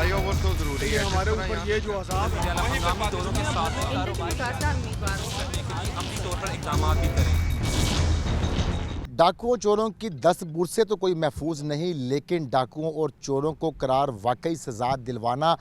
Fly over तो ज़रूरी है हमारे ऊपर ये जो अज़ाब है हंगामी दौरों के साथ अमली तौर पर इक़दाम भी करें। डाकुओं चोरों की दस्त बूट से तो कोई महफूज नहीं, लेकिन डाकुओं और चोरों को करार वाकई सज़ा दिलवाना,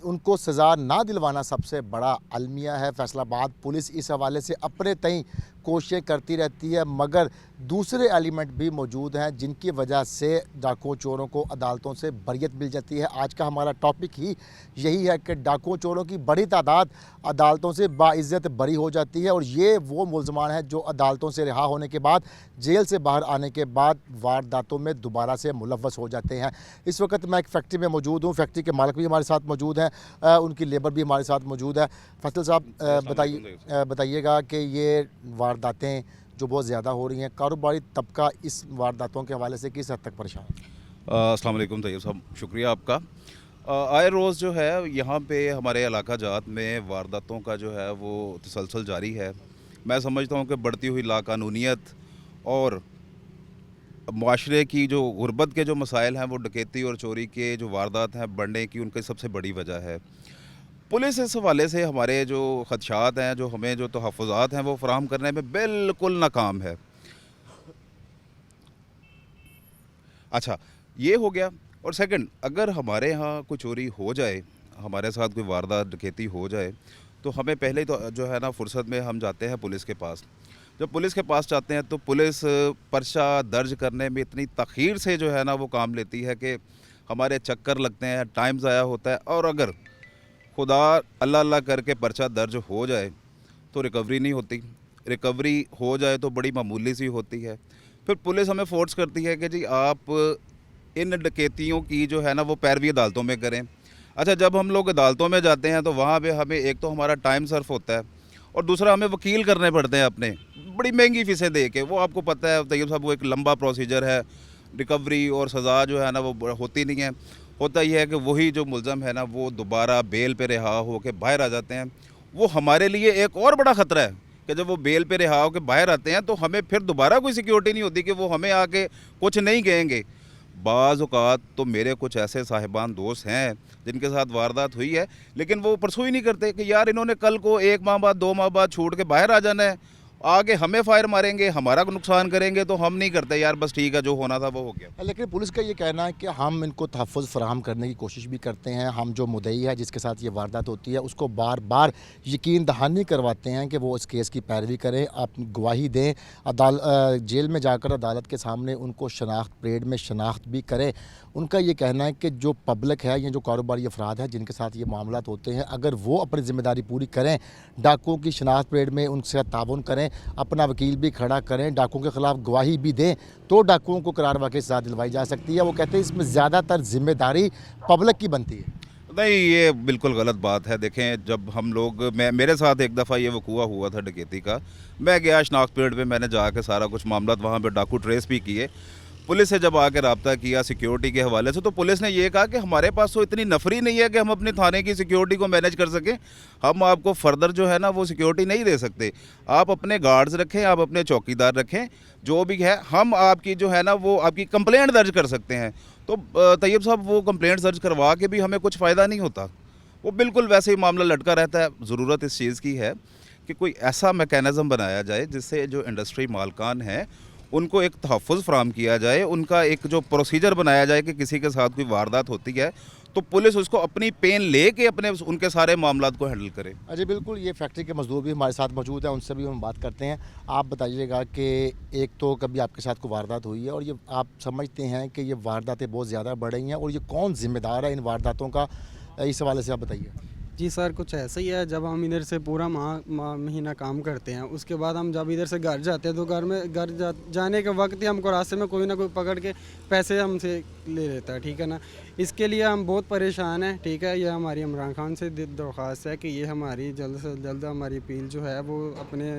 उनको सज़ा ना दिलवाना सबसे बड़ा अलमिया है। फैसलाबाद पुलिस इस हवाले से अपने तय कोशिशें करती रहती है, मगर दूसरे एलिमेंट भी मौजूद हैं जिनकी वजह से डाकुओं चोरों को अदालतों से बरियत मिल जाती है। आज का हमारा टॉपिक ही यही है कि डाकुओं चोरों की बड़ी तादाद अदालतों से बाइज़्ज़त बरी हो जाती है, और ये वो मुलज़मान हैं जो अदालतों से रिहा होने के बाद, जेल से बाहर आने के बाद वारदातों में दोबारा से मुलव्वस हो जाते हैं। इस वक्त मैं एक फैक्ट्री में मौजूद हूँ, फैक्ट्री के मालिक भी हमारे साथ मौजूद हैं, उनकी लेबर भी हमारे साथ मौजूद है। फैसल साहब बताइएगा कि ये वारदातें जो बहुत ज़्यादा हो रही हैं, कारोबारी तबका इस वारदातों के हवाले से किस हद तक परेशान है? अस्सलाम वालेकुम तैयब साहब, शुक्रिया आपका। आए रोज़ जो है यहाँ पे हमारे इलाका जात में वारदातों का जो है वो तसलसल जारी है। मैं समझता हूँ कि बढ़ती हुई लाकानूनियत और माशरे की जो गुर्बत के जो मसाइल हैं, वो डकैती और चोरी के जो वारदात हैं बढ़ने की उनकी सबसे बड़ी वजह है। पुलिस इस हवाले से हमारे जो खदशात हैं, जो हमें जो तहफ़्फ़ुज़ात हैं, वो फ़राहम करने में बिल्कुल नाकाम है। अच्छा, ये हो गया। और सेकंड, अगर हमारे यहाँ कोई चोरी हो जाए, हमारे साथ कोई वारदात डकैती हो जाए, तो हमें पहले तो जो है ना फुर्सत में हम जाते हैं पुलिस के पास। जब पुलिस के पास जाते हैं तो पुलिस पर्चा दर्ज करने में इतनी तख़ीर से जो है ना वो काम लेती है कि हमारे चक्कर लगते हैं, टाइम ज़ाया होता है। और अगर खुदा अल्लाह अल्लाह करके पर्चा दर्ज हो जाए तो रिकवरी नहीं होती, रिकवरी हो जाए तो बड़ी मामूली सी होती है। फिर पुलिस हमें फोर्स करती है कि जी आप इन डकैतियों की जो है ना वो पैरवी अदालतों में करें। अच्छा, जब हम लोग अदालतों में जाते हैं तो वहाँ पे हमें एक तो हमारा टाइम सर्फ होता है, और दूसरा हमें वकील करने पड़ते हैं अपने, बड़ी महंगी फ़ीसें दे के। वो आपको पता है तैयब साहब, वो एक लंबा प्रोसीजर है। रिकवरी और सज़ा जो है ना वो होती नहीं है। होता ही है कि वही जो मुलज़म है ना वो दोबारा बेल पे रिहा हो के बाहर आ जाते हैं। वो हमारे लिए एक और बड़ा ख़तरा है कि जब वो बेल पे रिहा हो के बाहर आते हैं तो हमें फिर दोबारा कोई सिक्योरिटी नहीं होती कि वो हमें आके कुछ नहीं कहेंगे। बाज़ औक़ात तो मेरे कुछ ऐसे साहिबान दोस्त हैं जिनके साथ वारदात हुई है, लेकिन वो परसों ही नहीं करते कि यार इन्होंने कल को 1 माह बाद 2 माह बाद छूट के बाहर आ जाना है, आगे हमें फायर मारेंगे, हमारा नुकसान करेंगे, तो हम नहीं करते यार, बस ठीक है जो होना था वो हो गया। लेकिन पुलिस का ये कहना है कि हम इनको तहफ़्फ़ुज़ फ़राहम करने की कोशिश भी करते हैं। हम जो मुद्दई है जिसके साथ ये वारदात होती है उसको बार बार यकीन दहानी करवाते हैं कि वो इस केस की पैरवी करें, आप गवाही दें, जेल में जाकर अदालत के सामने उनको शनाख्त परेड में शनाख्त भी करें। उनका ये कहना है कि जो पब्लिक है, ये जो कारोबारी अफराद हैं जिनके साथ ये मामलात होते हैं, अगर वो अपनी ज़िम्मेदारी पूरी करें, डाकुओं की शनाख्त परेड में उनसे ताउन करें, अपना वकील भी खड़ा करें, डाकुओं के ख़िलाफ़ गवाही भी दें, तो डाकुओं को करार वाक़ई सज़ा दिलवाई जा सकती है। वो कहते हैं इसमें ज़्यादातर ज़िम्मेदारी पब्लिक की बनती है। नहीं, ये बिल्कुल गलत बात है। देखें, जब हम लोग मेरे साथ एक दफ़ा ये वक़ूआ हुआ था डकैती का। मैं गया शनाख्त परेड पे, मैंने जाके सारा कुछ मामलात वहाँ पे डाकू ट्रेस भी किए। पुलिस से जब आके रब्ता किया सिक्योरिटी के हवाले से, तो पुलिस ने ये कहा कि हमारे पास तो इतनी नफरी नहीं है कि हम अपने थाने की सिक्योरिटी को मैनेज कर सकें, हम आपको फर्दर जो है ना वो सिक्योरिटी नहीं दे सकते। आप अपने गार्ड्स रखें, आप अपने चौकीदार रखें, जो भी है हम आपकी जो है ना वो आपकी कंप्लेंट दर्ज कर सकते हैं। तो तैयब साहब, वो कंप्लेंट दर्ज करवा के भी हमें कुछ फ़ायदा नहीं होता, वो बिल्कुल वैसे ही मामला लटका रहता है। ज़रूरत इस चीज़ की है कि कोई ऐसा मैकेनिज़्म बनाया जाए जिससे जो इंडस्ट्री मालकान हैं उनको एक तहफ़्फ़ुज़ फ़राहम किया जाए, उनका एक जो प्रोसीजर बनाया जाए कि किसी के साथ कोई वारदात होती है तो पुलिस उसको अपनी पेन ले के अपने उनके सारे मामलात को हैंडल करे। अजय बिल्कुल, ये फैक्ट्री के मजदूर भी हमारे साथ मौजूद हैं, उनसे भी हम बात करते हैं। आप बताइएगा कि एक तो कभी आपके साथ कोई वारदात हुई है, और ये आप समझते हैं कि ये वारदातें बहुत ज़्यादा बढ़ रही हैं, और ये कौन ज़िम्मेदार है इन वारदातों का, इस हवाले से आप बताइए। जी सर, कुछ ऐसा ही है। जब हम इधर से पूरा महीना काम करते हैं, उसके बाद हम जब इधर से घर जाते हैं तो जाने के वक्त ही हमको रास्ते में कोई ना कोई पकड़ के पैसे हमसे ले लेता है, ठीक है ना। इसके लिए हम बहुत परेशान हैं, ठीक है। ये हमारी इमरान खान से दरख्वास्त है कि ये हमारी जल्द से जल्द हमारी अपील जो है वो अपने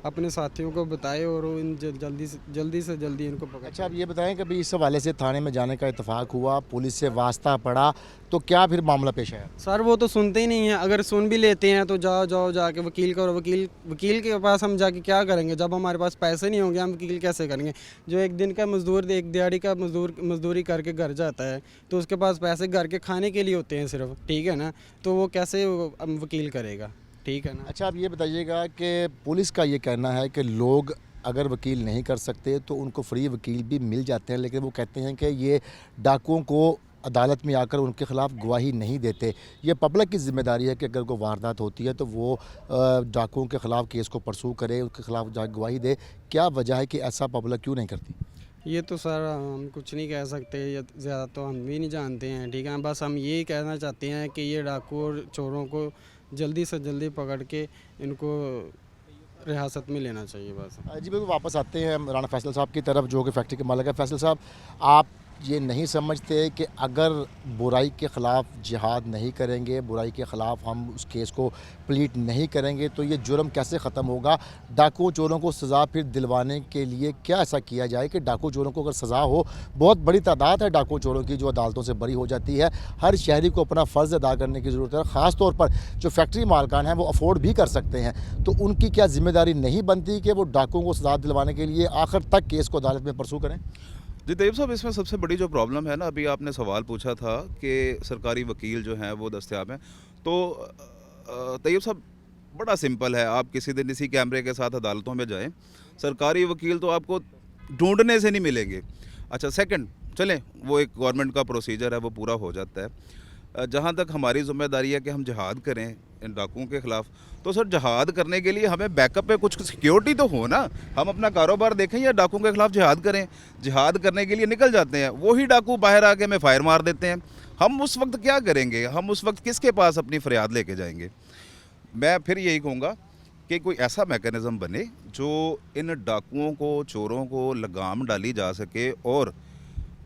अपने साथियों को बताए और वो इन जल्दी से जल्दी इनको पकड़। अच्छा, आप ये बताएं कि अभी इस हवाले से थाने में जाने का इत्तेफाक हुआ, पुलिस से वास्ता पड़ा, तो क्या फिर मामला पेश आया? सर वो तो सुनते ही नहीं है, अगर सुन भी लेते हैं तो जाओ जाके वकील करो, वकील के पास हम जाके क्या करेंगे जब हमारे पास पैसे नहीं होंगे, हम वकील कैसे करेंगे? जो एक दिन का मजदूर, एक दिहाड़ी का मजदूरी करके घर जाता है तो उसके पास पैसे घर के खाने के लिए होते हैं सिर्फ, ठीक है ना, तो वो कैसे वकील करेगा, ठीक है ना। अच्छा, आप ये बताइएगा कि पुलिस का ये कहना है कि लोग अगर वकील नहीं कर सकते तो उनको फ्री वकील भी मिल जाते हैं, लेकिन वो कहते हैं कि ये डाकुओं को अदालत में आकर उनके ख़िलाफ़ गवाही नहीं देते। ये पब्लिक की ज़िम्मेदारी है कि अगर कोई वारदात होती है तो वो डाकुओं के ख़िलाफ़ केस को परसू करे, उनके ख़िलाफ़ जा गवाही दे। क्या वजह है कि ऐसा पब्लिक क्यों नहीं करती? ये तो सर हम कुछ नहीं कह सकते, ये ज़्यादा तो हम भी नहीं जानते हैं, ठीक है। बस हम यही कहना चाहते हैं कि ये डाकू और चोरों को जल्दी से जल्दी पकड़ के इनको रियासत में लेना चाहिए बस। जी बिल्कुल, वापस आते हैं राना फैसल साहब की तरफ जो कि फैक्ट्री के मालिक है। फैसल साहब, आप ये नहीं समझते कि अगर बुराई के ख़िलाफ़ जिहाद नहीं करेंगे, बुराई के ख़िलाफ़ हम उस केस को प्लीट नहीं करेंगे तो ये जुर्म कैसे ख़त्म होगा? डाकू चोरों को सज़ा फिर दिलवाने के लिए क्या ऐसा किया जाए कि डाकू चोरों को अगर सज़ा हो? बहुत बड़ी तादाद है डाकू चोरों की जो अदालतों से बरी हो जाती है। हर शहरी को अपना फ़र्ज़ अदा करने की ज़रूरत है, ख़ास तौर पर जो फैक्ट्री मालकान हैं वो अफोर्ड भी कर सकते हैं, तो उनकी क्या ज़िम्मेदारी नहीं बनती कि वो डाकुओं को सज़ा दिलवाने के लिए आखिर तक केस को अदालत में परसू करें? जी तैयब साहब, इसमें सबसे बड़ी जो प्रॉब्लम है ना, अभी आपने सवाल पूछा था कि सरकारी वकील जो हैं वो दस्तयाब हैं, तो तैयब साहब बड़ा सिंपल है, आप किसी दिन इसी कैमरे के साथ अदालतों में जाएं, सरकारी वकील तो आपको ढूंढने से नहीं मिलेंगे। अच्छा, सेकंड चलें, वो एक गवर्नमेंट का प्रोसीजर है, वो पूरा हो जाता है। जहाँ तक हमारी ज़िम्मेदारी है कि हम जिहाद करें इन डाकुओं के ख़िलाफ़, तो सर जिहाद करने के लिए हमें बैकअप पे कुछ सिक्योरिटी तो हो ना। हम अपना कारोबार देखें या डाकुओं के ख़िलाफ़ जिहाद करें? जिहाद करने के लिए निकल जाते हैं, वही डाकू बाहर आके हमें फायर मार देते हैं। हम उस वक्त क्या करेंगे? हम उस वक्त किसके पास अपनी फरियाद लेके जाएंगे? मैं फिर यही कहूँगा कि कोई ऐसा मैकेनिज़्म बने जो इन डाकुओं को, चोरों को लगाम डाली जा सके, और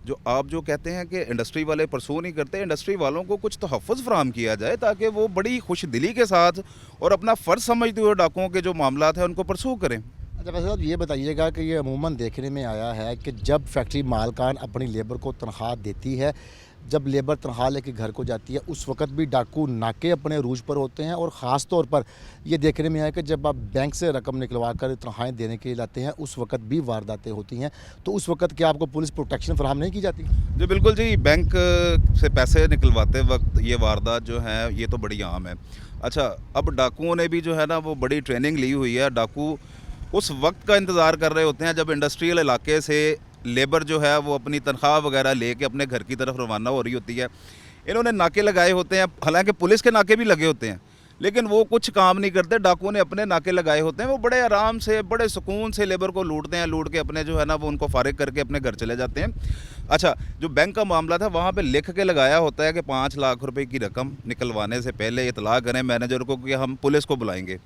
जो आप जो कहते हैं कि इंडस्ट्री वाले परसू नहीं करते, इंडस्ट्री वालों को कुछ तहफ़्फ़ुज़ फ़राहम किया जाए ताकि वो बड़ी खुश दिली के साथ और अपना फ़र्ज़ समझते हुए डाकुओं के जो मामलात हैं उनको परसू करें। अच्छा वैसे साहब, ये बताइएगा कि ये अमूमन देखने में आया है कि जब फैक्ट्री मालकान अपनी लेबर को तनख्वाह देती है, जब लेबर तनख्वाह लेके घर को जाती है, उस वक्त भी डाकू नाके अपने अरूज पर होते हैं, और ख़ास तौर पर ये देखने में आया कि जब आप बैंक से रकम निकलवा कर तनख्वाहें देने के लिए लाते हैं उस वक्त भी वारदातें होती हैं, तो उस वक्त क्या आपको पुलिस प्रोटेक्शन फराहम नहीं की जाती? जी बिल्कुल जी, बैंक से पैसे निकलवाते वक्त ये वारदात जो है ये तो बड़ी आम है। अच्छा, अब डाकुओं ने भी जो है ना वो बड़ी ट्रेनिंग ली हुई है। डाकू उस वक्त का इंतज़ार कर रहे होते हैं जब इंडस्ट्रियल इलाके से लेबर जो है वो अपनी तनख्वाह वगैरह लेके अपने घर की तरफ रवाना हो रही होती है। इन्होंने नाके लगाए होते हैं, हालांकि पुलिस के नाके भी लगे होते हैं, लेकिन वो कुछ काम नहीं करते। डाकुओं ने अपने नाके लगाए होते हैं, वो बड़े आराम से, बड़े सुकून से लेबर को लूटते हैं, लूट के अपने जो है ना वो उनको फारिग करके अपने घर चले जाते हैं। अच्छा, जो बैंक का मामला था वहाँ पे लिख के लगाया होता है कि 5 लाख रुपए की रकम निकलवाने से पहले इतला करें मैनेजर को कि हम पुलिस को बुलाएंगे।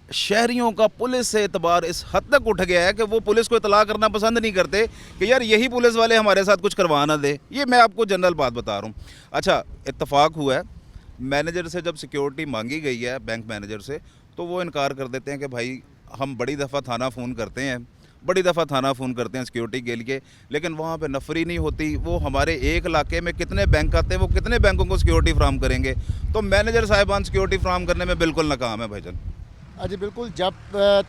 शहरियों का पुलिस से एतबार इस हद तक उठ गया है कि वो पुलिस को इतला करना पसंद नहीं करते कि यार यही पुलिस वाले हमारे साथ कुछ करवा ना दे। ये मैं आपको जनरल बात बता रहा हूँ। अच्छा, इत्तफाक हुआ है, मैनेजर से जब सिक्योरिटी मांगी गई है बैंक मैनेजर से, तो वो इनकार कर देते हैं कि भाई हम बड़ी दफ़ा थाना फ़ोन करते हैं, बड़ी दफ़ा थाना फ़ोन करते हैं सिक्योरिटी के लिए, लेकिन वहाँ पे नफरी नहीं होती। वो हमारे एक इलाके में कितने बैंक आते हैं, वो कितने बैंकों को सिक्योरिटी फ्राहम करेंगे? तो मैनेजर साहिबान सिक्योरिटी फ्राहम करने में बिल्कुल नाकाम है भाईजान। जी बिल्कुल, जब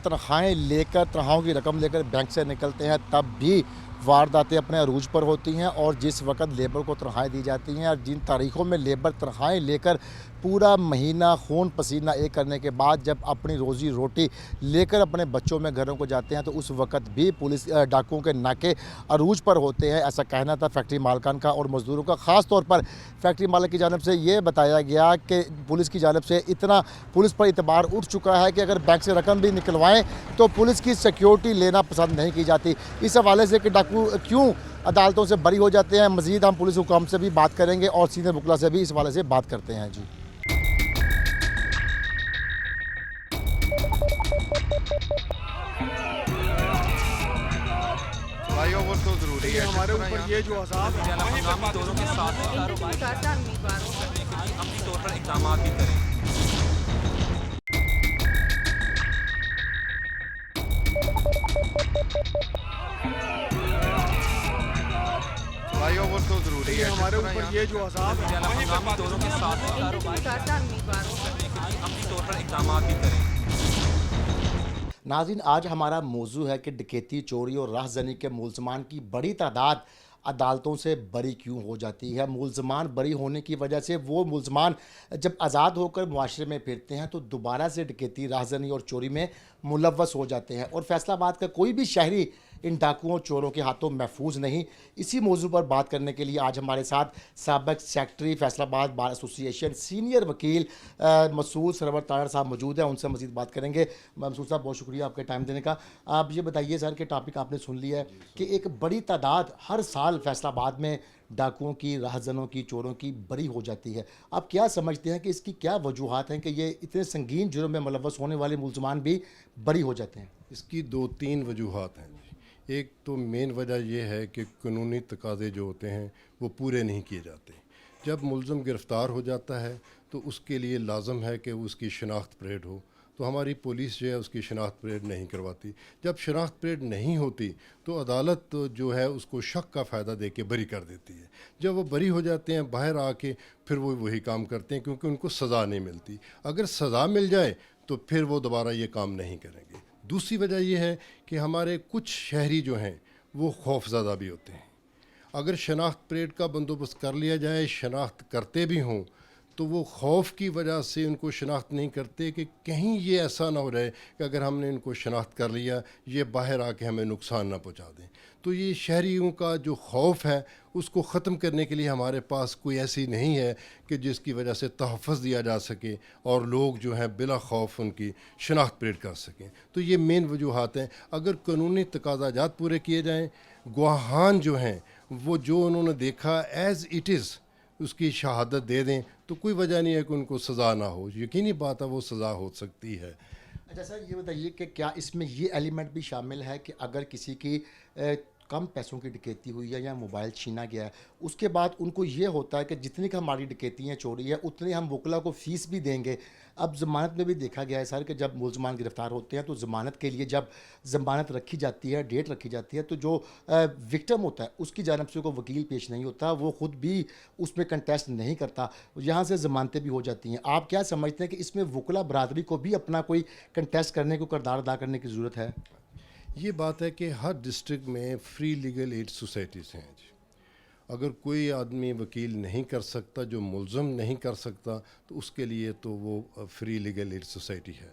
तनख्वाहें लेकर, तनख्वाहों की रकम लेकर बैंक से निकलते हैं तब भी वारदातें अपने अरूज पर होती हैं, और जिस वक्त लेबर को तनख्वाहें दी जाती हैं और जिन तारीख़ों में लेबर तनख्वाहें लेकर पूरा महीना खून पसीना एक करने के बाद जब अपनी रोज़ी रोटी लेकर अपने बच्चों में घरों को जाते हैं, तो उस वक्त भी पुलिस डाकुओं के नाके अरूज पर होते हैं। ऐसा कहना था फैक्ट्री मालकान का और मज़दूरों का। ख़ास तौर पर फैक्ट्री मालिक की जानिब से ये बताया गया कि पुलिस की जानिब से इतना पुलिस पर इतबार उठ चुका है कि अगर बैंक से रकम भी निकलवाएं तो पुलिस की सिक्योरिटी लेना पसंद नहीं की जाती। इस हवाले से कि डाकू क्यों अदालतों से बरी हो जाते हैं, मज़ीद हम पुलिस हुकाम से भी बात करेंगे और सीनियर वकला से भी इस हवाले से बात करते हैं। जी फ्लाईओवर तो ज़रूरी है, हमारे ऊपर ये जो अज़ाब है हम दोनों के साथ हम तौर पर इक़दाम भी करें। हुआ साहब हंगामी दौरों के साथ कारोबार करने के लिए अपनी तौर पर इकदाम भी करें। नाज़रीन, आज हमारा मौजू है कि डकैती, चोरी और राहज़नी के मुलज़मान की बड़ी तादाद अदालतों से बरी क्यों हो जाती है। मुलज़मान बरी होने की वजह से वो मुलज़मान जब आज़ाद होकर मुआशरे में फिरते हैं तो दोबारा से डकैती, राहज़नी और चोरी में मुलव्वस हो जाते हैं और फैसलाबाद का कोई भी शहरी इन डाकुओं चोरों के हाथों महफूज नहीं। इसी मौजू पर बात करने के लिए आज हमारे साथ साबिक़ secretary Faisalabad bar association, senior वकील मसूद सरवर तारड़ साहब मौजूद हैं। उनसे मज़ीद बात करेंगे। मसूद साहब, बहुत शुक्रिया आपके टाइम देने का। आप ये बताइए सर कि टॉपिक आपने सुन लिया है कि एक बड़ी तादाद हर साल फैसलाबाद में डाकुओं की, राहज़नों की, चोरों की बरी हो जाती है। आप क्या समझते हैं कि इसकी क्या वजूहात हैं कि ये इतने संगीन जुर्म में मुलव्वस होने वाले मुलज़मान भी बरी हो जाते हैं? इसकी 2-3 वजूहात हैं। एक तो मेन वजह यह है कि कानूनी तकाज़े जो होते हैं वो पूरे नहीं किए जाते। जब मुलज़म गिरफ़्तार हो जाता है तो उसके लिए लाज़म है कि उसकी शनाख्त परेड हो, तो हमारी पुलिस जो है उसकी शनाख्त परेड नहीं करवाती। जब शनाख्त परेड नहीं होती तो अदालत जो है उसको शक का फ़ायदा दे के बरी कर देती है। जब वो बरी हो जाते हैं बाहर आके फिर वो वही काम करते हैं क्योंकि उनको सज़ा नहीं मिलती। अगर सज़ा मिल जाए तो फिर वो दोबारा ये काम नहीं करेंगे। दूसरी वजह यह है कि हमारे कुछ शहरी जो हैं वो खौफज़दा भी होते हैं। अगर शनाख्त परेड का बंदोबस्त कर लिया जाए, शनाख्त करते भी हों, तो वो खौफ की वजह से उनको शनाख्त नहीं करते कि कहीं ये ऐसा ना हो रहे कि अगर हमने इनको शनाख्त कर लिया ये बाहर आके हमें नुकसान ना पहुंचा दें। तो ये शहरियों का जो खौफ है उसको ख़त्म करने के लिए हमारे पास कोई ऐसी नहीं है कि जिसकी वजह से तहफ़्फ़ुज़ दिया जा सके और लोग जो हैं बिला खौफ उनकी शनाख्त परेड कर सकें। तो ये मेन वजूहात हैं। अगर कानूनी तकाज़ात पूरे किए जाएँ, गवाहान जो हैं वो जो उन्होंने देखा एज़ इट इज़ उसकी शहादत दे दें, तो कोई वजह नहीं है कि उनको सज़ा ना हो। यकीनी बात है वो सज़ा हो सकती है। अच्छा सर, ये बताइए कि क्या इसमें ये एलिमेंट भी शामिल है कि अगर किसी की कम पैसों की डकैती हुई है या मोबाइल छीना गया है, उसके बाद उनको ये होता है कि जितनी का हमारी डकैती है, चोरी है, उतनी हम वकला को फ़ीस भी देंगे। अब ज़मानत में भी देखा गया है सर कि जब मुलज़मान गिरफ़्तार होते हैं तो ज़मानत के लिए जब ज़मानत रखी जाती है, डेट रखी जाती है, तो जो विक्टिम होता है उसकी जानिब से कोई वकील पेश नहीं होता, वो ख़ुद भी उसमें कंटेस्ट नहीं करता, यहाँ से ज़मानतें भी हो जाती हैं। आप क्या समझते हैं कि इसमें वकला बरादरी को भी अपना कोई कंटेस्ट करने को, किरदार अदा करने की ज़रूरत है? ये बात है कि हर डिस्ट्रिक्ट में फ्री लीगल एड सोसाइटीज़ हैं जी। अगर कोई आदमी वकील नहीं कर सकता, जो मुलज़म नहीं कर सकता, तो उसके लिए तो वो फ्री लीगल एड सोसाइटी है।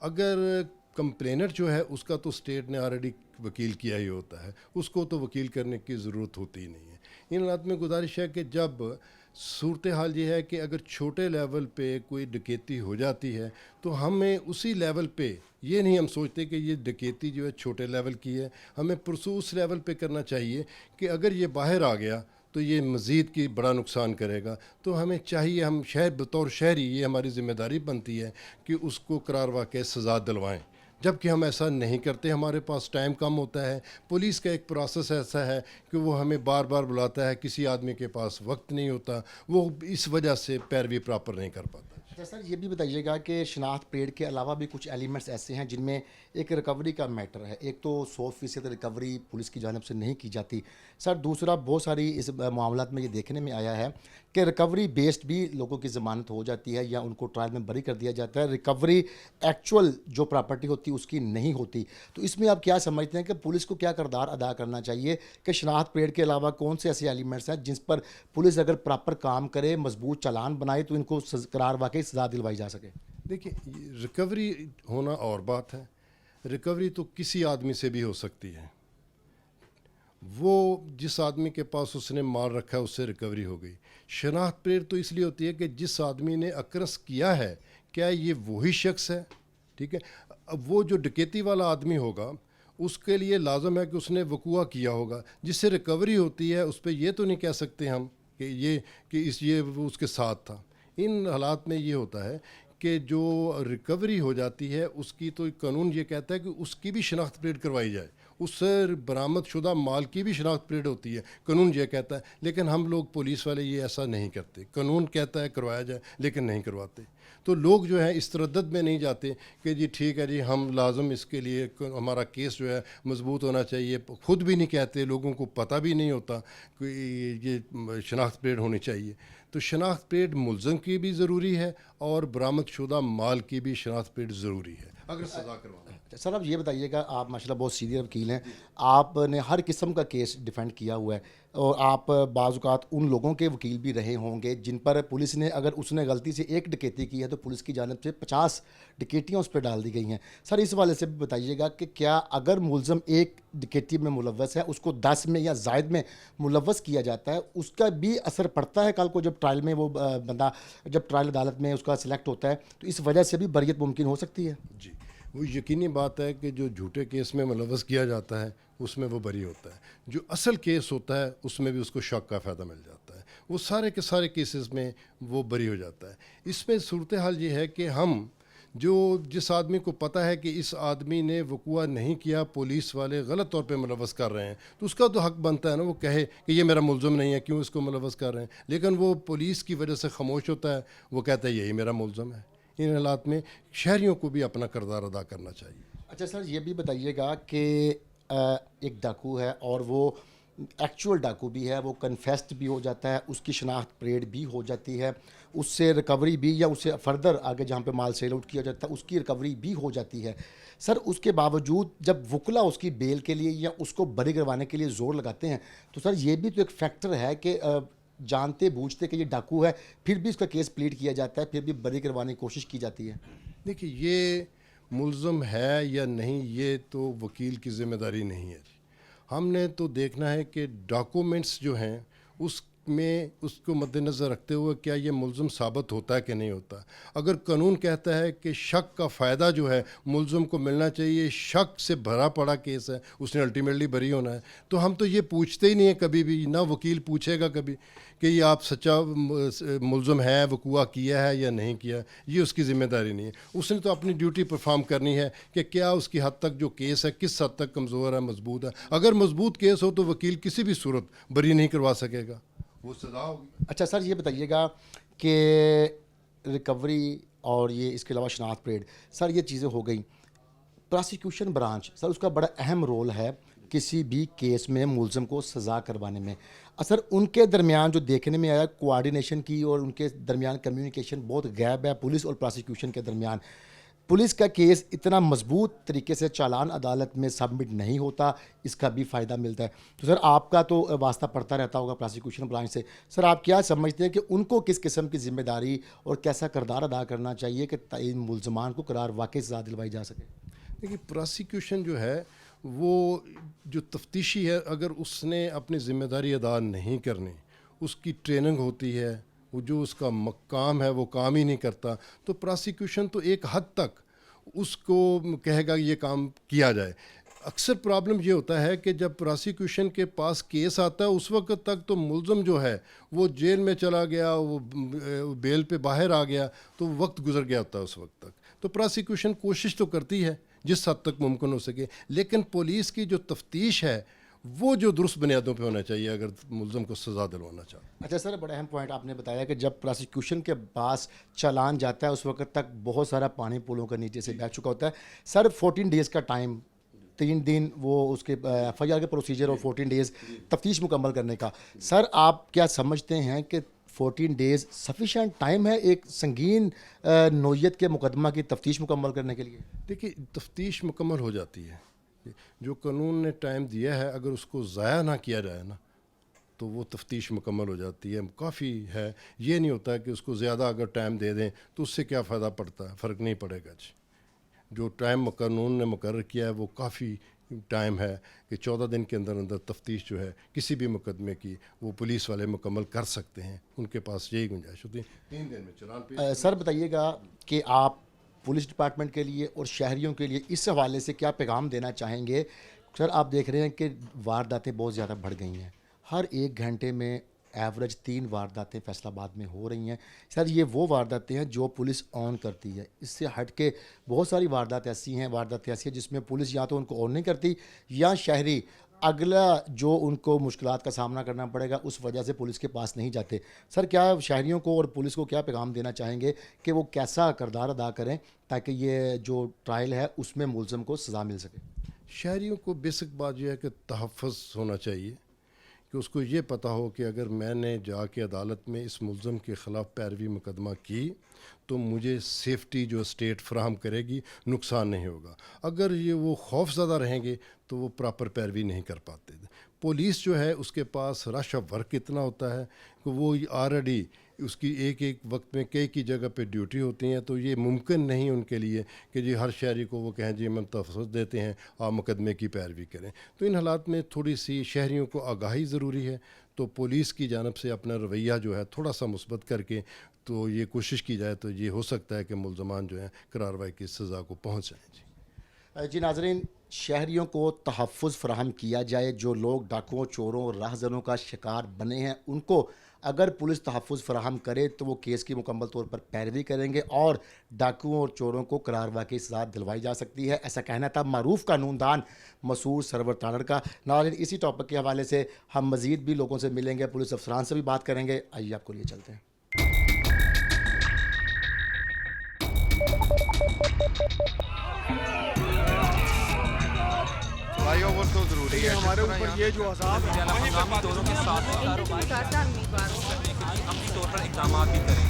अगर कंप्लेनर जो है उसका तो स्टेट ने ऑलरेडी वकील किया ही होता है, उसको तो वकील करने की ज़रूरत होती ही नहीं है। इन हालात में गुजारिश है कि जब सूरत हाल ये है कि अगर छोटे लेवल पे कोई डकैती हो जाती है तो हमें उसी लेवल पे, ये नहीं हम सोचते कि ये डकैती जो है छोटे लेवल की है, हमें परसू उस लेवल पे करना चाहिए कि अगर ये बाहर आ गया तो ये मज़ीद की बड़ा नुकसान करेगा। तो हमें चाहिए, हम शहर बतौर शहरी ये हमारी ज़िम्मेदारी बनती है कि उसको करार वाक़ई सज़ा दिलवाएँ। जबकि हम ऐसा नहीं करते, हमारे पास टाइम कम होता है। पुलिस का एक प्रोसेस ऐसा है कि वो हमें बार बार बुलाता है, किसी आदमी के पास वक्त नहीं होता, वो इस वजह से पैरवी प्रॉपर नहीं कर पाता। अच्छा सर, ये भी बताइएगा कि शनाख्त परेड के अलावा भी कुछ एलिमेंट्स ऐसे हैं जिनमें एक रिकवरी का मैटर है। एक तो 100% रिकवरी पुलिस की जानिब से नहीं की जाती सर। दूसरा, बहुत सारी इस मामलात में ये देखने में आया है कि रिकवरी बेस्ड भी लोगों की ज़मानत हो जाती है या उनको ट्रायल में बरी कर दिया जाता है, रिकवरी एक्चुअल जो प्रॉपर्टी होती है उसकी नहीं होती। तो इसमें आप क्या समझते हैं कि पुलिस को क्या किरदार अदा करना चाहिए कि शनाख्त परेड के अलावा कौन से ऐसे एलिमेंट्स हैं जिस पर पुलिस अगर प्रॉपर काम करे, मजबूत चालान बनाए, तो इनको करार वाकई सज़ा दिलवाई जा सके? देखिए, रिकवरी होना और बात है। रिकवरी तो किसी आदमी से भी हो सकती है। वो जिस आदमी के पास उसने माल रखा है उससे रिकवरी हो गई। शनाख्त परेड तो इसलिए होती है कि जिस आदमी ने अक्रस किया है क्या ये वही शख्स है, ठीक है। अब वो जो डकैती वाला आदमी होगा उसके लिए लाजम है कि उसने वकूआ किया होगा। जिससे रिकवरी होती है उस पर ये तो नहीं कह सकते हम कि ये वो उसके साथ था। इन हालात में ये होता है कि जो रिकवरी हो जाती है उसकी तो कानून ये कहता है कि उसकी भी शनाख्त परेड करवाई जाए, उस बरामद शुदा माल की भी शनाख्त परेड होती है, कानून ये कहता है। लेकिन हम लोग पुलिस वाले ये ऐसा नहीं करते, कानून कहता है करवाया जाए लेकिन नहीं करवाते। तो लोग जो है इस तरद्दुद में नहीं जाते कि जी ठीक है जी हम लाजम इसके लिए हमारा केस जो है मजबूत होना चाहिए, खुद भी नहीं कहते, लोगों को पता भी नहीं होता कि ये शनाख्त परेड होनी चाहिए। तो शनाख्त परेड मुलज़म की भी ज़रूरी है और बरामद शुदा माल की भी शनाख्त परेड ज़रूरी है अगर सज़ा करवाना। सर आप ये बताइएगा, आप माशाल्लाह बहुत सीनियर वकील हैं, आपने हर किस्म का केस डिफेंड किया हुआ है और आप बाज़ औक़ात उन लोगों के वकील भी रहे होंगे जिन पर पुलिस ने, अगर उसने गलती से एक डकैती की है तो पुलिस की जानिब से 50 डकैतियाँ उस पर डाल दी गई हैं। सर इस वाले से भी बताइएगा कि क्या अगर मुलज़म एक डकैती में मुलव्वस है, उसको 10 में या ज़ायद में मुलव्वस किया जाता है, उसका भी असर पड़ता है कल को जब ट्रायल में वो बंदा, जब ट्रायल अदालत में उसका सिलेक्ट होता है, तो इस वजह से भी बरियत मुमकिन हो सकती है? जी, वो यकीनी बात है कि जो झूठे केस में मुलव्वस किया जाता है उसमें वो बरी होता है, जो असल केस होता है उसमें भी उसको शक का फ़ायदा मिल जाता है, वो सारे के सारे केसेस में वो बरी हो जाता है। इसमें सूरत हाल ये है कि हम जो जिस आदमी को पता है कि इस आदमी ने वक़ूआ नहीं किया, पुलिस वाले गलत तौर पे मुलव्वस कर रहे हैं, तो उसका तो हक़ बनता है ना वो कहे कि ये मेरा मुलज़म नहीं है, क्यों इसको मुलव्वस कर रहे हैं। लेकिन वो पुलिस की वजह से खामोश होता है, वो कहता है यही मेरा मुलज़म है। इन हालात में शहरियों को भी अपना किरदार अदा करना चाहिए। अच्छा सर ये भी बताइएगा कि एक डाकू है और वो एक्चुअल डाकू भी है, वो कन्फेस्ड भी हो जाता है, उसकी शनाख्त परेड भी हो जाती है, उससे रिकवरी भी या उससे फर्दर आगे जहाँ पे माल सेल आउट किया जाता है उसकी रिकवरी भी हो जाती है। सर उसके बावजूद जब वकला उसकी बेल के लिए या उसको बरी करवाने के लिए ज़ोर लगाते हैं, तो सर ये भी तो एक फैक्टर है कि जानते बूझते कि ये डाकू है फिर भी उसका केस प्लीड किया जाता है, फिर भी बरी करवाने की कोशिश की जाती है। देखिए ये मुलज़म है या नहीं ये तो वकील की ज़िम्मेदारी नहीं है। हमने तो देखना है कि डॉक्यूमेंट्स जो हैं उसमें उसको मद्देनज़र रखते हुए क्या ये मुलज़म साबित होता है कि नहीं होता। अगर कानून कहता है कि शक का फ़ायदा जो है मुलज़म को मिलना चाहिए, शक से भरा पड़ा केस है, उसने अल्टीमेटली बरी होना है, तो हम तो ये पूछते ही नहीं है कभी भी, ना वकील पूछेगा कभी कि ये आप सच्चा मुलज़म है, वक़ूआ किया है या नहीं किया, ये उसकी ज़िम्मेदारी नहीं है। उसने तो अपनी ड्यूटी परफॉर्म करनी है कि क्या उसकी हद तक जो केस है किस हद तक कमज़ोर है, मजबूत है। अगर मजबूत केस हो तो वकील किसी भी सूरत बरी नहीं करवा सकेगा, वो सज़ा होगी। अच्छा सर ये बताइएगा कि रिकवरी और ये इसके अलावा शनाख्त परेड, सर ये चीज़ें हो गई। प्रोसिक्यूशन ब्रांच सर उसका बड़ा अहम रोल है किसी भी केस में मुलज़म को सज़ा करवाने में। सर उनके दरमियान जो देखने में आया कोऑर्डिनेशन की और उनके दरमियान कम्युनिकेशन बहुत गैप है पुलिस और प्रोसिक्यूशन के दरमियान। पुलिस का केस इतना मजबूत तरीके से चालान अदालत में सबमिट नहीं होता, इसका भी फ़ायदा मिलता है। तो सर आपका तो वास्ता पड़ता रहता होगा प्रोसिक्यूशन ब्रांच से, सर आप क्या समझते हैं कि उनको किस किस्म की ज़िम्मेदारी और कैसा किरदार अदा करना चाहिए कि इन मुलज़मान को करार वाकई सज़ा दिलवाई जा सके? देखिए प्रोसिक्यूशन जो है वो जो तफ्तीशी है, अगर उसने अपनी ज़िम्मेदारी अदा नहीं करनी, उसकी ट्रेनिंग होती है, वो जो उसका मकाम है वो काम ही नहीं करता, तो प्रोसिक्यूशन तो एक हद तक उसको कहेगा ये काम किया जाए। अक्सर प्रॉब्लम ये होता है कि जब प्रोसिक्यूशन के पास केस आता है उस वक्त तक तो मुलज़म जो है वो जेल में चला गया, वो बेल पे बाहर आ गया, तो वक्त गुजर गया होता है उस वक्त तक। तो प्रोसिक्यूशन कोशिश तो करती है जिस हद तक मुमकिन हो सके, लेकिन पुलिस की जो तफ्तीश है वो जो दुरुस्त बुनियादों पे होना चाहिए अगर मुलज़म को सज़ा दिलवाना चाहे। अच्छा सर बड़ा अहम पॉइंट आपने बताया कि जब प्रोसिक्यूशन के पास चालान जाता है उस वक्त तक बहुत सारा पानी पुलों के नीचे से बह चुका होता है। सर 14 डेज़ का टाइम, 3 दिन वो उसके FIR के प्रोसीजर और 14 डेज़ तफ्तीश मुकम्मल करने का, सर आप क्या समझते हैं कि 14 डेज़ सफिशेंट टाइम है एक संगीन नोयत के मुकदमा की तफ्तीश मुकम्मल करने के लिए? देखिए तफ्तीश मुकम्मल हो जाती है, जो कानून ने टाइम दिया है अगर उसको ज़ाया ना किया जाए ना तो वो तफ्तीश मुकम्मल हो जाती है, काफ़ी है। ये नहीं होता है कि उसको ज़्यादा अगर टाइम दे दें तो उससे क्या फ़ायदा पड़ता है, फ़र्क नहीं पड़ेगा जी। जो टाइम कानून ने मुकर्रर किया है वो काफ़ी टाइम है कि 14 दिन के अंदर अंदर तफ्तीश जो है किसी भी मुकदमे की वो पुलिस वाले मुकम्मल कर सकते हैं, उनके पास यही गुंजाइश होती है। 3 दिन में चलान पेश। सर बताइएगा कि आप पुलिस डिपार्टमेंट के लिए और शहरियों के लिए इस हवाले से क्या पैगाम देना चाहेंगे? सर आप देख रहे हैं कि वारदातें बहुत ज़्यादा बढ़ गई हैं, हर 1 घंटे में ایوریج 3 وارداتیں فیصل آباد میں ہو رہی ہیں. سر یہ وہ وارداتیں ہیں جو پولیس آن کرتی ہے, اس سے ہٹ کے بہت ساری وارداتیں ایسی ہیں جس میں پولیس یا تو ان کو آن نہیں کرتی یا شہری اگلا جو ان کو مشکلات کا سامنا کرنا پڑے گا اس وجہ سے پولیس کے پاس نہیں جاتے. سر کیا شہریوں کو اور پولیس کو کیا پیغام دینا چاہیں گے کہ وہ کیسا کردار ادا کریں تاکہ یہ جو ٹرائل ہے اس میں ملزم کو سزا مل سکے؟ شہریوں کو بیسک بات یہ ہے کہ تحفظ ہونا چاہیے, کہ اس کو یہ پتہ ہو کہ اگر میں نے جا کے عدالت میں اس ملزم کے خلاف پیروی مقدمہ کی تو مجھے سیفٹی جو اسٹیٹ فراہم کرے گی, نقصان نہیں ہوگا. اگر یہ وہ خوف زدہ رہیں گے تو وہ پراپر پیروی نہیں کر پاتے. پولیس جو ہے اس کے پاس رش آف ورک اتنا ہوتا ہے کہ وہ آلریڈی اس کی ایک وقت میں کئی جگہ پہ ڈیوٹی ہوتی ہیں, تو یہ ممکن نہیں ان کے لیے کہ جی ہر شہری کو وہ کہیں جی ہم تحفظ دیتے ہیں آپ مقدمے کی پیروی کریں. تو ان حالات میں تھوڑی سی شہریوں کو آگاہی ضروری ہے. تو پولیس کی جانب سے اپنا رویہ جو ہے تھوڑا سا مثبت کر کے تو یہ کوشش کی جائے تو یہ ہو سکتا ہے کہ ملزمان جو ہیں قراروائی کی سزا کو پہنچ جائیں. جی ناظرین, شہریوں کو تحفظ فراہم کیا جائے. جو لوگ ڈاکوؤں, چوروں اور راہزنوں کا شکار بنے ہیں ان کو اگر پولیس تحفظ فراہم کرے تو وہ کیس کی مکمل طور پر پیروی کریں گے اور ڈاکوؤں اور چوروں کو قرار واقعی سزا دلوائی جا سکتی ہے. ایسا کہنا تھا معروف قانون دان مسعود سرور تانڑ کا. ناظرین, اسی ٹاپک کے حوالے سے ہم مزید بھی لوگوں سے ملیں گے, پولیس افسران سے بھی بات کریں گے. آئیے آپ کو لیے چلتے ہیں. فلائی اوور تو ضروری ہے, ہمارے اوپر یہ جو عذاب ہے مقامی دوروں کے ساتھ کاروبار کرنے کے لیے عملی طور پر اقدامات بھی کریں.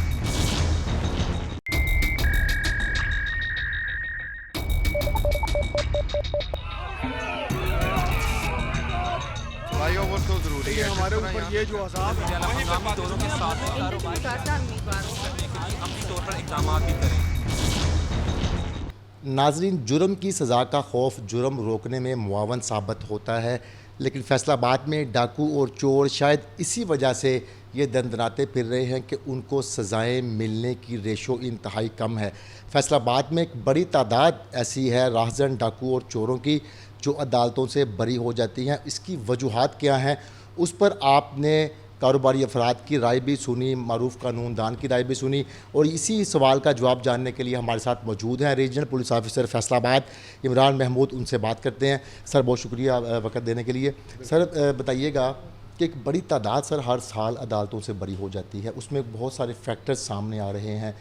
فلائی اوور تو ضروری ہے, ہمارے اوپر یہ جو عذاب ہے مقامی دوروں کے ساتھ کاروبار کرنے کے لیے عملی طور پر اقدامات بھی کریں. ناظرین, جرم کی سزا کا خوف جرم روکنے میں معاون ثابت ہوتا ہے, لیکن فیصل آباد میں ڈاکو اور چور شاید اسی وجہ سے یہ دندناتے پھر رہے ہیں کہ ان کو سزائیں ملنے کی ریشو انتہائی کم ہے. فیصل آباد میں ایک بڑی تعداد ایسی ہے راہزن, ڈاکو اور چوروں کی جو عدالتوں سے بری ہو جاتی ہیں. اس کی وجوہات کیا ہیں اس پر آپ نے کاروباری افراد کی رائے بھی سنی, معروف قانون دان کی رائے بھی سنی, اور اسی سوال کا جواب جاننے کے لیے ہمارے ساتھ موجود ہیں ریجنل پولیس آفیسر فیصل آباد عمران محمود. ان سے بات کرتے ہیں. سر بہت شکریہ وقت دینے کے لیے. سر بتائیے گا کہ ایک بڑی تعداد سر ہر سال عدالتوں سے بری ہو جاتی ہے, اس میں بہت سارے فیکٹرز سامنے آ رہے ہیں,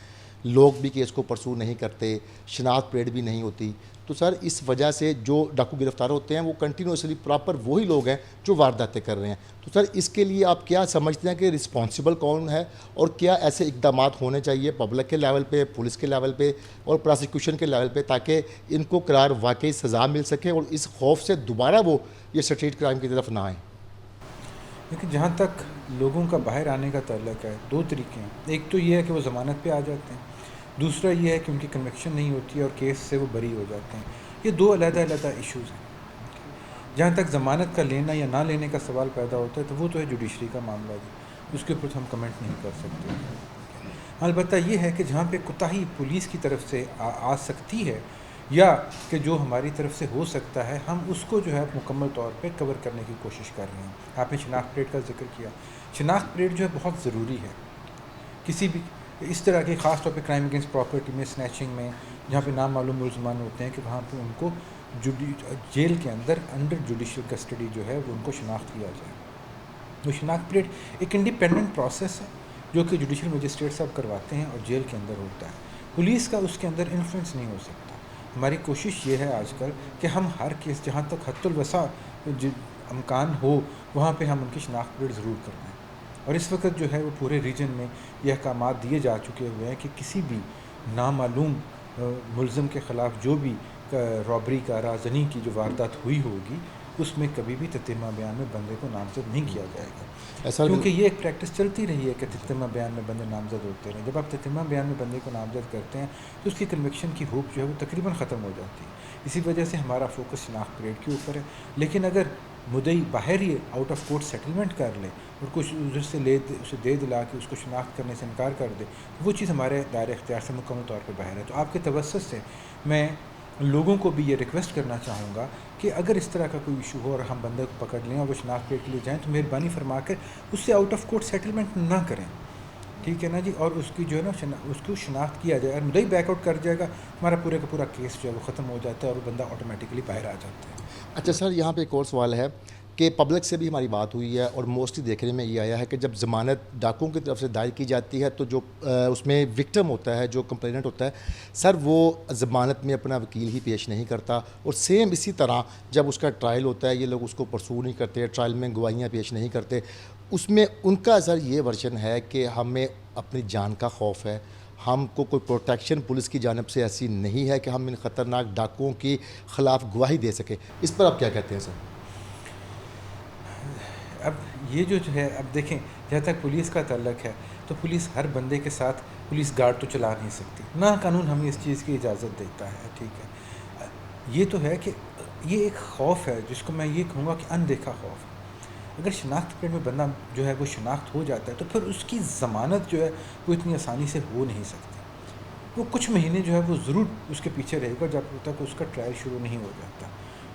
لوگ بھی کیس کو پرسو نہیں کرتے, شناخت پریڈ بھی نہیں ہوتی. تو سر اس وجہ سے جو ڈاکو گرفتار ہوتے ہیں وہ کنٹینیوسلی پراپر وہی لوگ ہیں جو وارداتیں کر رہے ہیں. تو سر اس کے لیے آپ کیا سمجھتے ہیں کہ رسپانسبل کون ہے, اور کیا ایسے اقدامات ہونے چاہیے پبلک کے لیول پہ, پولیس کے لیول پہ اور پراسیکیوشن کے لیول پہ تاکہ ان کو قرار واقعی سزا مل سکے اور اس خوف سے دوبارہ وہ یہ اسٹریٹ کرائم کی طرف نہ آئیں؟ لیکن جہاں تک لوگوں کا باہر آنے کا تعلق ہے, دو طریقے ہیں. ایک تو یہ ہے کہ وہ ضمانت پہ آ جاتے ہیں, دوسرا یہ ہے کہ ان کی کنوکشن نہیں ہوتی ہے اور کیس سے وہ بری ہو جاتے ہیں. یہ دو علیحدہ ایشوز ہیں. جہاں تک ضمانت کا لینا یا نہ لینے کا سوال پیدا ہوتا ہے تو وہ تو ہے جوڈیشری کا معاملہ جی, اس کے اوپر ہم کمنٹ نہیں کر سکتے. البتہ یہ ہے کہ جہاں پہ کوتاہی پولیس کی طرف سے آ سکتی ہے یا کہ جو ہماری طرف سے ہو سکتا ہے, ہم اس کو جو ہے مکمل طور پہ کور کرنے کی کوشش کر رہے ہیں. آپ نے شناخت پریڈ کا ذکر کیا. شناخت پریڈ جو ہے بہت ضروری ہے کسی بھی اس طرح کی, خاص طور پہ کرائم اگینسٹ پراپرٹی میں, اسنیچنگ میں, جہاں پہ نامعلوم ملزمان ہوتے ہیں کہ وہاں پہ ان کو جیل کے انڈر جوڈیشل کسٹڈی جو ہے وہ ان کو شناخت کیا جائے. وہ شناخت پریڈ ایک انڈیپینڈنٹ پروسیس ہے جو کہ جوڈیشل مجسٹریٹ صاحب کرواتے ہیں اور جیل کے اندر ہوتا ہے. پولیس کا اس کے اندر انفلوئنس نہیں ہو سکتا. ہماری کوشش یہ ہے آج کل کہ ہم ہر کیس جہاں تک حد الوسع امکان ہو وہاں پہ ہم ان کی شناخت پریڈ ضرور کریں. اور اس وقت جو ہے وہ پورے ریجن میں یہ احکامات دیے جا چکے ہوئے ہیں کہ کسی بھی نامعلوم ملزم کے خلاف جو بھی رابری کا, رازنی کی جو واردات ہوئی ہوگی اس میں کبھی بھی تتمہ بیان میں بندے کو نامزد نہیں کیا جائے گا. کیونکہ یہ ایک پریکٹس چلتی رہی ہے کہ تتمہ بیان میں بندے نامزد ہوتے رہیں. جب آپ تتمہ بیان میں بندے کو نامزد کرتے ہیں تو اس کی کنوکشن کی ہوپ جو ہے وہ تقریباً ختم ہو جاتی ہے. اسی وجہ سے ہمارا فوکس شناخت پریڈ کے اوپر ہے. لیکن اگر مدعی باہر ہی آؤٹ آف کورٹ سیٹلمنٹ کر لے اور کچھ ادھر سے اسے دے دلا کے اس کو شناخت کرنے سے انکار کر دے, وہ چیز ہمارے دائرۂ اختیار سے مکمل طور پہ باہر ہے. تو آپ کے توسط سے میں لوگوں کو بھی یہ ریکویسٹ کرنا چاہوں گا کہ اگر اس طرح کا کوئی ایشو ہو اور ہم بندے کو پکڑ لیں اور وہ شناخت پلیٹ کے لیے جائیں تو مہربانی فرما کر اس سے آؤٹ آف کورٹ سیٹلمنٹ نہ کریں، ٹھیک ہے نا جی، اور اس کی جو ہے نا اس کو شناخت کیا جائے، اور مدعی بیک آؤٹ کر جائے گا، ہمارا پورے کا پورا کیس جو ہے وہ ختم ہو جاتا ہے اور وہ بندہ آٹومیٹکلی باہر آ جاتا ہے۔ اچھا سر، یہاں پہ ایک اور سوال ہے کہ پبلک سے بھی ہماری بات ہوئی ہے اور موسٹلی دیکھنے میں یہ آیا ہے کہ جب ضمانت ڈاکوؤں کی طرف سے دائر کی جاتی ہے تو جو اس میں وکٹم ہوتا ہے، جو کمپلیننٹ ہوتا ہے سر، وہ ضمانت میں اپنا وکیل ہی پیش نہیں کرتا، اور سیم اسی طرح جب اس کا ٹرائل ہوتا ہے یہ لوگ اس کو پرسو نہیں کرتے، ٹرائل میں گواہیاں پیش نہیں کرتے۔ اس میں ان کا سر یہ ورژن ہے کہ ہمیں اپنی جان کا خوف ہے، ہم کو کوئی پروٹیکشن پولیس کی جانب سے ایسی نہیں ہے کہ ہم ان خطرناک ڈاکوؤں کے خلاف گواہی دے سکیں۔ اس پر آپ کیا کہتے ہیں سر؟ اب یہ جو ہے، اب دیکھیں جہاں تک پولیس کا تعلق ہے تو پولیس ہر بندے کے ساتھ پولیس گارڈ تو چلا نہیں سکتی، نہ قانون ہمیں اس چیز کی اجازت دیتا ہے، ٹھیک ہے۔ یہ تو ہے کہ یہ ایک خوف ہے جس کو میں یہ کہوں گا کہ اندیکھا خوف ہے۔ اگر شناخت پلیٹ میں بندہ جو ہے وہ شناخت ہو جاتا ہے تو پھر اس کی ضمانت جو ہے وہ اتنی آسانی سے ہو نہیں سکتی، وہ کچھ مہینے جو ہے وہ ضرور اس کے پیچھے رہے گا جب تک اس کا ٹرائل شروع نہیں ہو جاتا،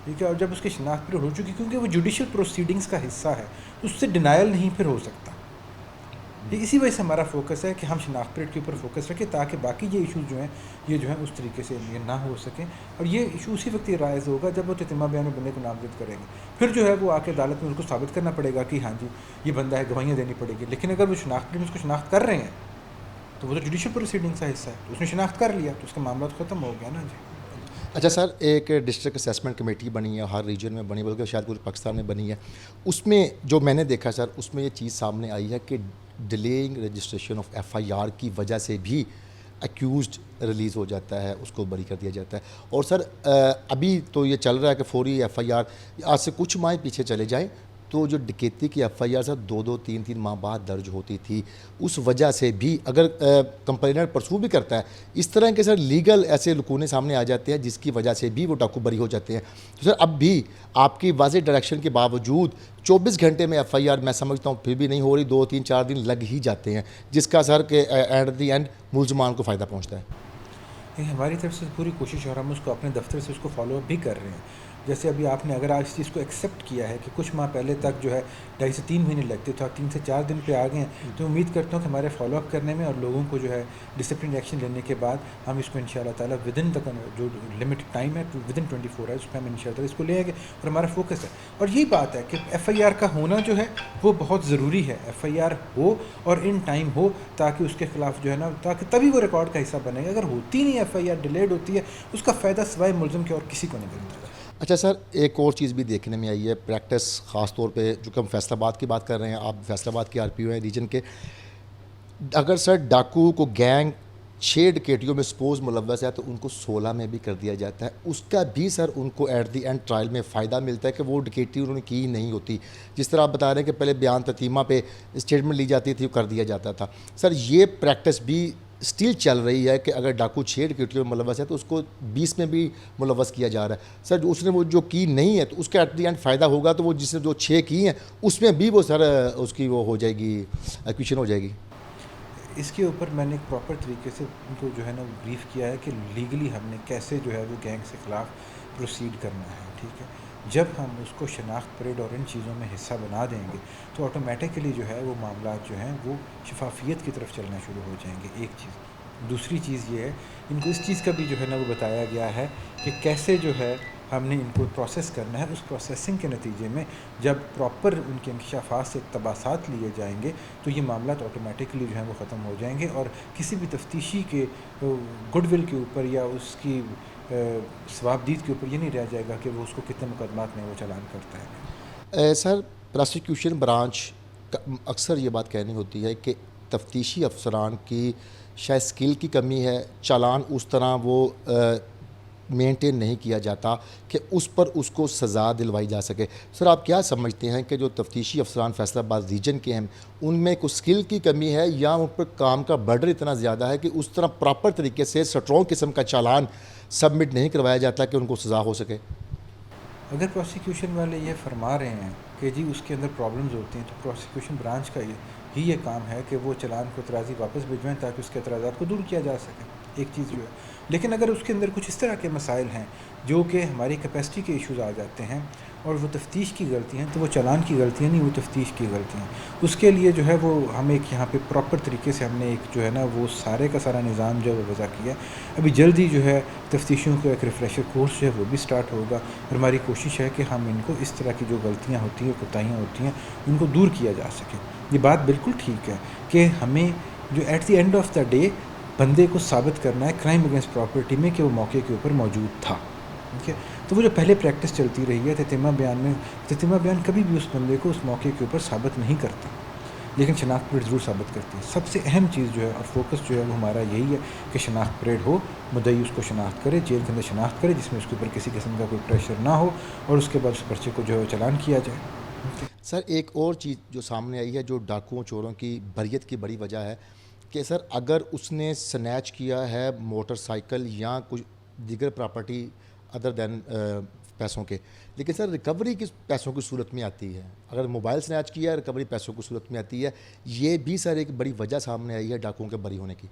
ٹھیک ہے۔ اور جب اس کی شناخت پلیٹ ہو چکی، کیونکہ وہ جوڈیشل پروسیڈنگز کا حصہ ہے، اس سے ڈینائل نہیں پھر ہو سکتا۔ اسی وجہ سے ہمارا فوکس ہے کہ ہم شناخت پلیٹ کے اوپر فوکس رکھیں تاکہ باقی یہ ایشوز جو ہیں یہ جو ہیں اس طریقے سے یہ نہ ہو سکیں، اور یہ ایشو اسی وقت یہ رائز ہوگا جب وہ تتمہ بیان میں بندے کو نامزد کریں گے، پھر جو ہے وہ آ کے عدالت میں اس کو ثابت کرنا پڑے گا کہ ہاں جی یہ بندہ ہے، گواہیاں دینی پڑے گی۔ لیکن اگر وہ شناخت پلیٹ میں اس کو شناخت کر رہے ہیں تو وہ تو جوڈیشل پروسیڈنگز کا حصہ ہے، تو اس نے شناخت کر لیا تو اس کا معاملہ تو ختم ہو گیا نا جی۔ اچھا سر، ایک ڈسٹرکٹ اسیسمنٹ کمیٹی بنی ہے، ہر ریجن میں بنی، بلکہ شاید پورے پاکستان میں بنی ہے۔ اس میں جو میں نے دیکھا سر، اس میں یہ چیز سامنے آئی ہے کہ ڈیلیئنگ رجسٹریشن آف FIR کی وجہ سے بھی ایکیوزڈ ریلیز ہو جاتا ہے، اس کو بری کر دیا جاتا ہے۔ اور سر ابھی تو یہ چل رہا ہے کہ فوری FIR، آج سے کچھ ماہ پیچھے چلے جائیں تو جو ڈکیتی کی FIR سر 2-2 3-3 ماہ بعد درج ہوتی تھی، اس وجہ سے بھی اگر کمپلینر پرسو بھی کرتا ہے، اس طرح کے سر لیگل ایسے لکونے سامنے آ جاتے ہیں جس کی وجہ سے بھی وہ ڈاکو بری ہو جاتے ہیں۔ تو سر اب بھی آپ کی واضح ڈائریکشن کے باوجود 24 گھنٹے میں FIR میں سمجھتا ہوں پھر بھی نہیں ہو رہی، 2-3-4 دن لگ ہی جاتے ہیں، جس کا سر کہ ایٹ دی اینڈ ملزمان کو فائدہ پہنچتا ہے۔ ہماری طرف سے پوری کوشش، اور ہم اس کو اپنے دفتر سے اس کو فالو اپ بھی کر رہے ہیں۔ جیسے ابھی آپ نے اگر آج اس چیز کو ایکسیپٹ کیا ہے کہ کچھ ماہ پہلے تک جو ہے 2.5 سے 3 مہینے لگتے تھے، اور 3 سے 4 دن پہ آ گئے ہیں، تو امید کرتا ہوں کہ ہمارے فالو اپ کرنے میں اور لوگوں کو جو ہے ڈسپلن ایکشن لینے کے بعد ہم اس کو انشاءاللہ تعالیٰ ودن تک جو لمٹ ٹائم ہے ودن 24 ہے، اس پہ ہم انشاءاللہ تعالیٰ اس کو لے آئیں گے، اور ہمارا فوکس ہے۔ اور یہی بات ہے کہ FIR کا ہونا جو ہے وہ بہت ضروری ہے، FIR ہو اور ان ٹائم ہو تاکہ اس کے خلاف جو ہے نا، تاکہ تبھی وہ ریکارڈ کا حصہ بنے گا۔ اگر ہوتی نہیں FIR، ڈیلیڈ ہوتی ہے، اس کا فائدہ سوائے ملزم کے اور کسی کو نہیں ملتا۔ اچھا سر، ایک اور چیز بھی دیکھنے میں آئی ہے، پریکٹس خاص طور پہ جو کہ ہم فیصل آباد کی بات کر رہے ہیں، آپ فیصل آباد کے RPO ہیں ریجن کے، اگر سر ڈاکو کو گینگ 6 ڈکیٹیوں میں سپوز ملوث ہے تو ان کو 16 میں بھی کر دیا جاتا ہے، اس کا بھی سر ان کو ایٹ دی اینڈ ٹرائل میں فائدہ ملتا ہے کہ وہ ڈکیٹی انہوں نے کی نہیں ہوتی، جس طرح آپ بتا رہے ہیں کہ پہلے بیان تتیمہ پہ اسٹیٹمنٹ لی جاتی تھی، وہ کر دیا جاتا تھا۔ سر یہ پریکٹس بھی سٹل چل رہی ہے کہ اگر ڈاکو 6 ڈکیٹیوں میں ملوث ہے تو اس کو 20 میں بھی ملوث کیا جا رہا ہے۔ سر اس نے وہ جو کی نہیں ہے تو اس کا ایٹ دی اینڈ فائدہ ہوگا، تو وہ جس نے جو 6 کی ہیں اس میں بھی وہ سر اس کی وہ ہو جائے گی، ایکویشن ہو جائے گی۔ اس کے اوپر میں نے ایک پراپر طریقے سے ان کو جو ہے نا بریف کیا ہے کہ لیگلی ہم نے کیسے جو ہے وہ گینگ سے خلاف پروسیڈ کرنا ہے، ٹھیک ہے۔ جب ہم اس کو شناخت پریڈ اور ان چیزوں میں حصہ بنا دیں گے تو آٹومیٹیکلی جو ہے وہ معاملات جو ہیں وہ شفافیت کی طرف چلنا شروع ہو جائیں گے، ایک چیز۔ دوسری چیز یہ ہے، ان کو اس چیز کا بھی جو ہے نا وہ بتایا گیا ہے کہ کیسے جو ہے ہم نے ان کو پروسیس کرنا ہے۔ اس پروسیسنگ کے نتیجے میں جب پراپر ان کے انکشافات سے اقتباسات لیے جائیں گے تو یہ معاملات آٹومیٹکلی جو ہیں وہ ختم ہو جائیں گے، اور کسی بھی تفتیشی کے گڈ ول کے اوپر یا اس کی ثوابدید کے اوپر یہ نہیں رہ جائے گا کہ وہ اس کو کتنے مقدمات میں وہ چالان کرتا ہے۔ سر پراسیکیوشن برانچ اکثر یہ بات کہنی ہوتی ہے کہ تفتیشی افسران کی شاید سکل کی کمی ہے، چالان اس طرح وہ مینٹین نہیں کیا جاتا کہ اس پر اس کو سزا دلوائی جا سکے۔ سر آپ کیا سمجھتے ہیں کہ جو تفتیشی افسران فیصل آباد ریجن کے ہیں ان میں کوئی سکل کی کمی ہے، یا ان پر کام کا برڈر اتنا زیادہ ہے کہ اس طرح پراپر طریقے سے سٹرونگ قسم کا چالان سبمٹ نہیں کروایا جاتا کہ ان کو سزا ہو سکے؟ اگر پروسیکیوشن والے یہ فرما رہے ہیں کہ جی اس کے اندر پرابلمز ہوتی ہیں تو پروسیکیوشن برانچ کا ही ये काम है कि वो चालान को एतराज़ी वापस भिजवाएं ताकि उसके एतराज़ात को दूर किया जा सके, एक चीज़ जो है। लेकिन अगर उसके अंदर कुछ इस तरह के मसाइल हैं जो कि हमारी कैपेसिटी के इश्यूज़ आ जाते हैं और वो तफ्तीश की गलती हैं, तो वो चालान की गलतियाँ नहीं, वो तफ्तीश की गलतियाँ। उसके लिए जो है वो हम एक यहाँ पे प्रॉपर तरीके से हमने एक जो है ना वो सारे का सारा निज़ाम जो है वो वज़ा किया। अभी जल्द ही जो है तफ्तीशियों का एक रिफ़्रेशर कोर्स जो है वो भी स्टार्ट होगा और हमारी कोशिश है कि हम इनको इस तरह की जो गलतियाँ होती हैं, कोताहियाँ होती हैं, उनको दूर किया जा सके। ये बात बिल्कुल ठीक है कि हमें जो at the end of the day बंदे को साबित करना है क्राइम अगेंस्ट प्रॉपर्टी में कि वो मौके के ऊपर मौजूद था, ठीक है। तो वो जो पहले प्रैक्टिस चलती रही है ततीमा बयान में, ततीमा बयान कभी भी उस बंदे को उस मौके के ऊपर साबित नहीं करता, लेकिन शनाख्त परेड ज़रूर साबित करती है। सबसे अहम चीज़ जो है और फोकस जो है वो हमारा यही है कि शनाख्त परेड हो, मुद्दई उसको शनाख्त करे, जेल के अंदर शनाख्त करे जिसमें उसके ऊपर किसी किस्म का कोई प्रेशर ना हो और उसके बाद उस पर्चे को जो है चालान किया जाए। सर एक और चीज़ जो सामने आई है जो डाकुओं चोरों की बरियत की बड़ी वजह है कि सर अगर उसने स्नैच किया है मोटरसाइकिल या कुछ दीगर प्रॉपर्टी अदर दैन पैसों के, लेकिन सर रिकवरी किस पैसों की सूरत में आती है। अगर मोबाइल स्नैच किया है रिकवरी पैसों की सूरत में आती है, ये भी सर एक बड़ी वजह सामने आई है डाकुओं के बरी होने की।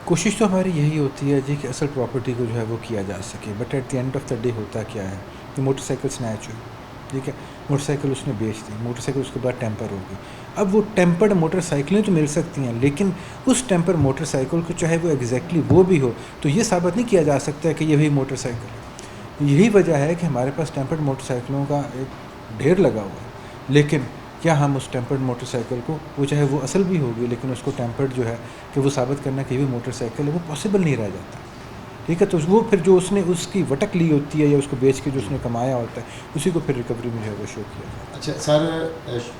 कोशिश तो हमारी यही होती है जी कि असल प्रॉपर्टी को जो है वो किया जा सके, but at the end of the day होता क्या है कि मोटरसाइकिल स्नैच हुई, ठीक है, मोटरसाइकिल उसने बेच दी, मोटरसाइकिल उसके बाद टेम्पर हो गई। अब वो टेम्पर्ड मोटरसाइकिलें तो मिल सकती हैं, लेकिन उस टेम्पर मोटरसाइकिल को चाहे वो एग्जैक्टली वो भी हो तो ये साबित नहीं किया जा सकता है कि ये वही मोटरसाइकिल है। यही वजह है कि हमारे पास टेम्पर्ड मोटरसाइकिलों का एक ढेर लगा हुआ है, लेकिन क्या हम उस टेम्पर्ड मोटरसाइकिल को, वो चाहे वो असल भी होगी लेकिन उसको टेम्पर्ड जो है कि वो साबित करना कि ये भी मोटरसाइकिल है, वो पॉसिबल नहीं रह जाता, ठीक है। तो वो फिर जो उसने उसकी वटक ली होती है या उसको बेच के जो उसने कमाया होता है उसी को फिर रिकवरी में जो है वो शो किया जाता है। अच्छा सर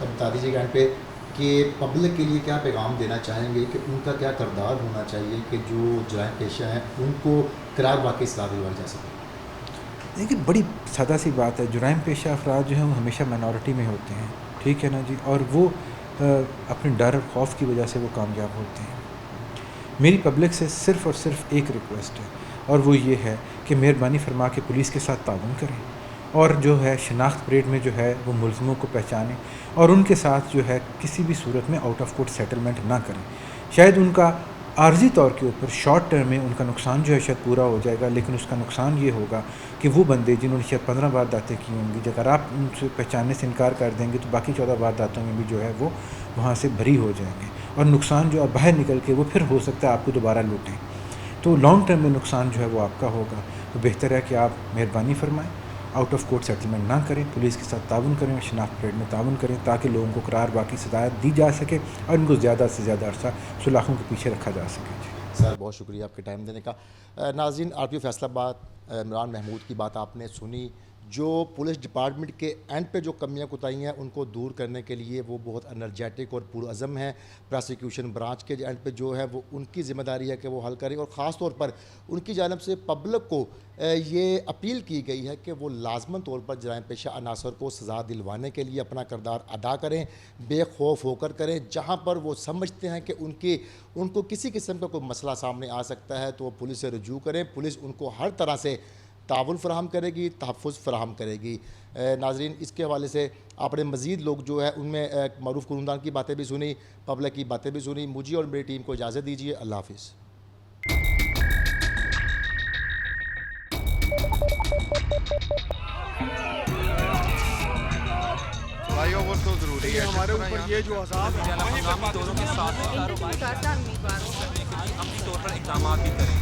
बता दीजिएगा एंड पे कि पब्लिक के लिए क्या पैगाम देना चाहेंगे कि उनका क्या किरदार होना चाहिए कि जो जराइम पेशा हैं उनको करार वाकई सजा दिलवाई जा सके। देखिए बड़ी सादा सी बात है, जुराइम पेशा अफराद जो हैं वो हमेशा माइनॉरिटी में होते हैं, ठीक है ना जी, और वो अपने डर और खौफ की वजह से वो कामयाब होते हैं। मेरी पब्लिक से सिर्फ़ और सिर्फ एक रिक्वेस्ट है और वो ये है कि मेहरबानी फरमा के पुलिस के साथ ताउन करें और जो है शनाख्त परेड में जो है वो मुल्ज़िमों को पहचानें और उनके साथ जो है किसी भी सूरत में आउट ऑफ कोर्ट सेटलमेंट ना करें। शायद उनका आर्जी तौर के ऊपर शॉर्ट टर्म में उनका नुकसान जो है शायद पूरा हो जाएगा, लेकिन उसका नुकसान ये होगा कि वो बंदे जिन्होंने शायद 15 वारदातें की होंगी, अगर आप उनसे पहचानने से इनकार कर देंगे तो बाकी 14 वारदातों में भी जो है वो वहाँ से भरी हो जाएंगे और नुकसान जो है बाहर निकल के वो फिर हो सकता है आपको दोबारा लूटें। तो लॉन्ग टर्म में नुकसान जो है वो आपका होगा। तो बेहतर है कि आप मेहरबानी फरमाएं, आउट ऑफ कोर्ट सेटलमेंट ना करें, पुलिस के साथ ताउन करें और शनाख्त परेड में ताउन करें ताकि लोगों को करार बाकी सज़ा दी जा सके और इनको ज़्यादा से ज़्यादा अरसा सुलाखों के पीछे रखा जा सके। सर बहुत शुक्रिया आपके टाइम देने का। नाज़रीन आरटीओ फैसलाबाद इमरान महमूद की बात आपने सुनी, जो पुलिस डिपार्टमेंट के एंड पे जो कमियां कोताहियां हैं उनको दूर करने के लिए वो बहुत एनर्जेटिक और पुरअज़म है। प्रोसिक्यूशन ब्रांच के एंड पे जो है वो उनकी ज़िम्मेदारी है कि वो हल करें और ख़ास तौर पर उनकी जानिब से पब्लिक को ये अपील की गई है कि वो लाजमन तौर पर जराइम पेशा अनासर को सज़ा दिलवाने के लिए अपना किरदार अदा करें, बेखौफ होकर करें। जहाँ पर वो समझते हैं कि उनको किसी किस्म का कोई मसला सामने आ सकता है तो वो पुलिस से रुजू करें, पुलिस उनको हर तरह से ताउन फराहम करेगी, तहफ़्फ़ुज़ फराहम करेगी। नाज़रीन इसके हवाले से आपने मज़ीद लोग जो है उनमें मरूफ़ कुरुमदान की बातें भी सुनी, पब्लिक की बातें भी सुनी। मुझे और मेरी टीम को इजाज़त दीजिए। अल्लाह हाफ़िज़। फ्लाईओवर तो ज़रूरी है, हमारे ऊपर ये जो अज़ाब है हंगामी दौरों के साथ कारोबार करने के लिए अपनी तौर पर इक़दाम भी करें।